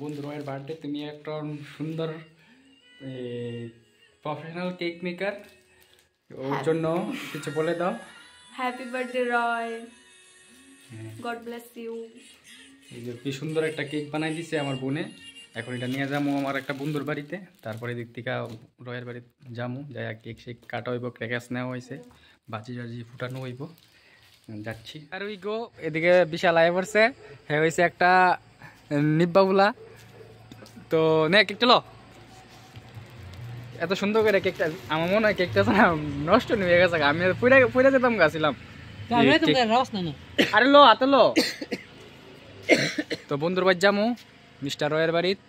বন্ধু রয়ের বার্থডে, তুমি একটা সুন্দর প্রফেশনাল কেক মেকার, ওর জন্য কিছু বলে দাও। Happy birthday Roy, God bless you. এই যে কি সুন্দর একটা কেক বানাই দিছে আমার বোনে। এখন এটা নিয়ে যাবো আমার একটা বন্ধুর বাড়িতে, তারপরে দিক থেকে রয়ের বাড়ি যাবো, যাই কেক শেক কাটা হইব, ক্র্যাকার্স নেওয়া হয়েছে, বাজি টাজি ফুটানো হইব, যাচ্ছি। আর ওই গো এদিকে বিশাল আয় পড়ছে, হ্যাঁ হয়েছে একটা নিব্বাবুলা। তো নে কেকটা লো, এত সুন্দর করে কেকটা, আমার মনে হয় কেকটা নষ্ট হয়ে গেছে, আমি পুরা যেতাম গাছিলাম। আরে লো হাতে লো। তো বন্ধুর বাড়ি যামু, মিস্টার রয়ের বাড়িত,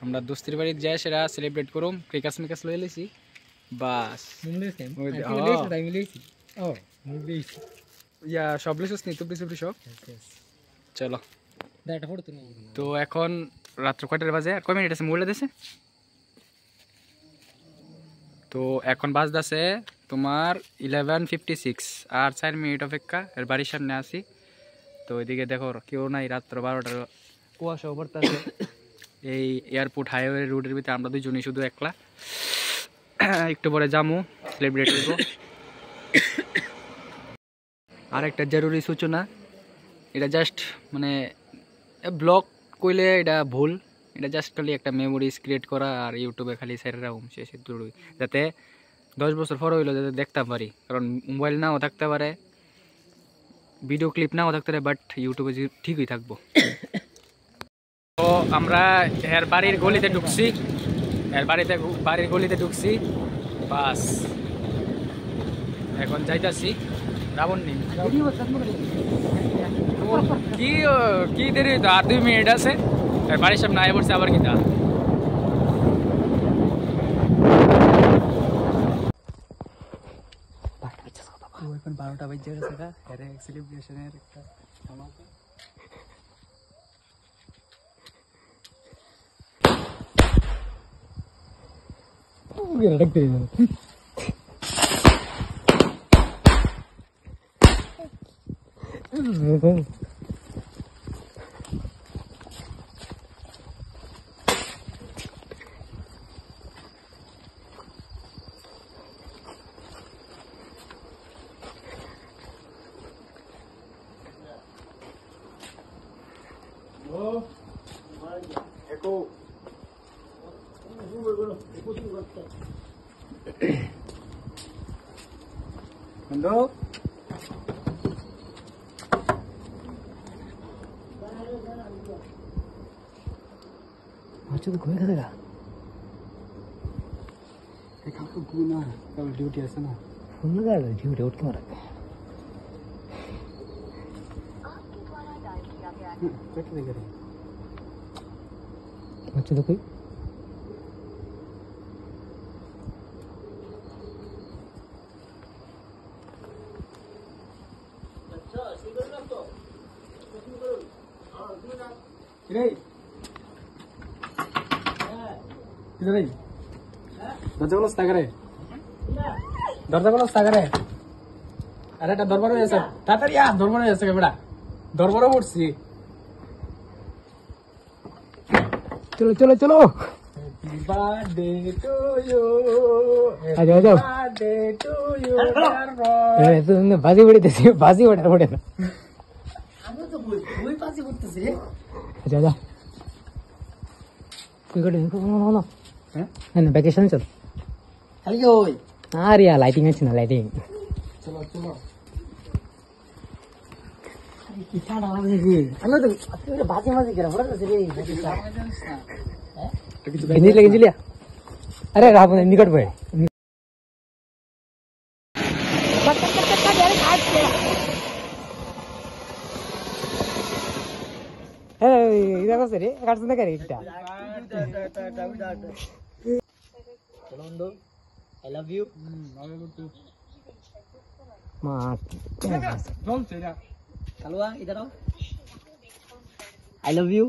আমরা দোস্তির বাড়িতে যাই, সেটা সেলিব্রেট করুম, ক্রিকাস মিকাস লয়ে লেছি বাস। ইয়া সব লিসুস নি, তুবড়ি সুবড়ি সব চলো। তো এখন রাত্র কয়টার বাজে, আর কয় মিনিট আছে মোবাইলে দেশে? তো এখন বাজতেছে তোমার 11:56, আর 4 মিনিট অপেক্ষা, এর বাড়ির সামনে আসি। তো ওইদিকে দেখো কেউ নাই, রাত্র 12টার কুয়াশা পড়তেছে। এই এয়ারপোর্ট হাইওয়ে রোডের ভিতরে আমরা দুজনই শুধু একলা। একটু পরে যামু, সেলিব্রেট করবো। আর একটা জরুরি সূচনা, এটা জাস্ট মানে ব্লগ কইলে এটা ভুল, এটা জাস্ট খালি একটা মেমোরিজ ক্রিয়েট করা, আর ইউটিউবে খালি সেরা শেষে জরুরি, যাতে 10 বছর পর হইলো যাতে দেখতে পারি, কারণ মোবাইল নাও থাকতে পারে, ভিডিও ক্লিপ নাও থাকতে পারে, বাট ইউটিউবে ঠিকই থাকবো। তো আমরা এর বাড়ির গলিতে ঢুকছি, বাড়ির গলিতে ঢুকছি বাস। এখন যাইতাছি রাবণ নেই, কি দেরি হইতো, আর 2 মিনিট আছে, বাড়ির সামনে আয় পড়ছে আবার কিতা। এখন 12টা বাজে গেছে, সেলিব্রেশনের একটা বন্ধু। আচ্ছা তো ঘুরে গেছে গা, কাকু ঘুম না, কাল ডিউটি আছে না, ফোন না গেল ডিউটি উঠতে মারা আচ্ছা তো কই দরজা সাগরে। আরে এটা দরবার হয়ে আছে, তাড়াতাড়ি দরবার হয়ে আছে, বেটা দরবারও পড়ছি। চলো চলো চলো, birthday to you, birthday to you. বাজি পড়িতেছি, বাজি ওঠার পড়ে না, আমি তো বই বাজি পড়তেছি। আচ্ছা যা তুই করে না, হ্যাঁ না ভ্যাকেশন চল খালি ওই। আর ইয়া লাইটিং আছে না, লাইটিং চলো চলো। কি ঠান্ডা লাগছে কি, আমি তো তুই বাজি মাঝে গেরা বড় আছে রে, হ্যাঁ কিছু গেঞ্জি গেঞ্জি লিয়া। আরে রাব নিকট ভাই এটা আছে রে, কাটছ না করে এটা। চলো বন্ধু, I love you. I love you too. মা চল চল কালুয়া ইধার आओ, I love you.